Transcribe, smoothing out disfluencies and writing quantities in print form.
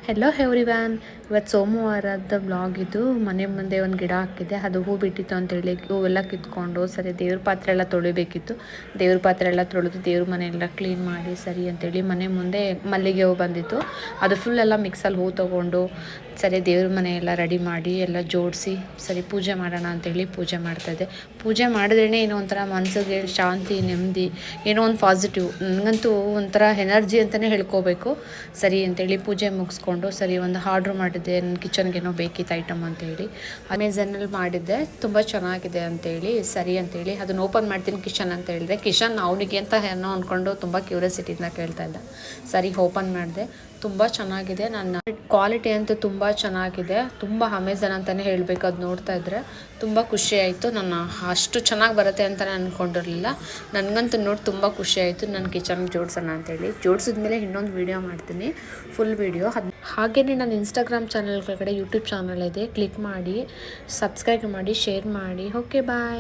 Hello everyone, ಇವತ್ತು ಸೋಮವಾರದ blog ಇದು. ಮನೆ ಮುಂದೆ ಒಂದು ಗಿಡ ಹಾಕಿದೆ, ಅದು ಹೂ ಬಿಟ್ಟಿತ್ತು ಅಂತೇಳಿ ಹೂವೆಲ್ಲ ಕಿತ್ಕೊಂಡು ಸರಿ ದೇವ್ರ ಪಾತ್ರೆ ಎಲ್ಲ ತೊಳಿಬೇಕಿತ್ತು. ದೇವ್ರ ಪಾತ್ರೆ ಎಲ್ಲ ತೊಳೆದು ದೇವ್ರ ಮನೆ ಎಲ್ಲ ಕ್ಲೀನ್ ಮಾಡಿ ಸರಿ ಅಂತೇಳಿ ಮನೆ ಮುಂದೆ ಮಲ್ಲಿಗೆ ಹೂ ಬಂದಿತ್ತು, ಅದು ಫುಲ್ ಎಲ್ಲ ಮಿಕ್ಸಲ್ಲಿ ಹೂ ತೊಗೊಂಡು ಸರಿ ದೇವ್ರ ಮನೆ ಎಲ್ಲ ರೆಡಿ ಮಾಡಿ ಎಲ್ಲ ಜೋಡಿಸಿ ಸರಿ ಪೂಜೆ ಮಾಡೋಣ ಅಂತೇಳಿ ಪೂಜೆ ಮಾಡ್ತಾಯಿದ್ದೆ. ಪೂಜೆ ಮಾಡಿದ್ರೇ ಏನೋ ಒಂಥರ ಮನಸ್ಸಿಗೆ ಶಾಂತಿ, ನೆಮ್ಮದಿ, ಏನೋ ಒಂದು ಪಾಸಿಟಿವ್. ನನಗಂತೂ ಒಂಥರ ಎನರ್ಜಿ ಅಂತಲೇ ಹೇಳ್ಕೋಬೇಕು. ಸರಿ ಅಂತೇಳಿ ಪೂಜೆ ಮುಗಿಸ್ಕೊಂಡು ಸರಿ ಒಂದು ಆರ್ಡ್ರ್ ಮಾಡಿದ್ದೆ, ನನ್ನ ಕಿಚನ್ಗೇನೋ ಬೇಕಿತ್ತು ಐಟಮ್ ಅಂತೇಳಿ. ಅಮೆಝಾನಲ್ಲಿ ಮಾಡಿದ್ದೆ, ತುಂಬ ಚೆನ್ನಾಗಿದೆ ಅಂತೇಳಿ ಸರಿ ಅಂತೇಳಿ ಅದನ್ನು ಓಪನ್ ಮಾಡ್ತೀನಿ ಕಿಚನ್ ಅಂತ ಹೇಳಿದೆ. ಕಿಚನ್ ಅವನಿಗೆ ಅಂತ ಏನೋ ಅಂದ್ಕೊಂಡು ತುಂಬ ಕ್ಯೂರಿಯಾಸಿಟಿಯಿಂದ ಕೇಳ್ತಾ ಇದ್ದ. ಸರಿ ಓಪನ್ ಮಾಡಿದೆ, ತುಂಬ ಚೆನ್ನಾಗಿದೆ. ನನ್ನ ಕ್ವಾಲಿಟಿ ಅಂತೂ ತುಂಬ ಚೆನ್ನಾಗಿದೆ, ತುಂಬ ಅಮೆಝಾನ್ ಅಂತಲೇ ಹೇಳಬೇಕು. ಅದು ನೋಡ್ತಾ ಇದ್ದರೆ ತುಂಬ ಖುಷಿ ಆಯಿತು. ನಾನು ಅಷ್ಟು ಚೆನ್ನಾಗಿ ಬರುತ್ತೆ ಅಂತ ನಾನು ಅಂದ್ಕೊಂಡಿರಲಿಲ್ಲ. ನನಗಂತೂ ನೋಡಿ ತುಂಬ ಖುಷಿ ಆಯಿತು. ನನ್ನ ಕಿಚನ್ಗೆ ಜೋಡಿಸೋಣ ಅಂತೇಳಿ ಜೋಡಿಸಿದ್ಮೇಲೆ ಇನ್ನೊಂದು ವೀಡಿಯೋ ಮಾಡ್ತೀನಿ, ಫುಲ್ ವೀಡಿಯೋ. ಹಾಗೆಯೇ ನನ್ನ ಇನ್ಸ್ಟಾಗ್ರಾಮ್ ಚಾನಲ್ ಕೆಳಗಡೆ ಯೂಟ್ಯೂಬ್ ಚಾನಲ್ ಇದೆ, ಕ್ಲಿಕ್ ಮಾಡಿ, ಸಬ್ಸ್ಕ್ರೈಬ್ ಮಾಡಿ, ಶೇರ್ ಮಾಡಿ. ಓಕೆ, ಬಾಯ್.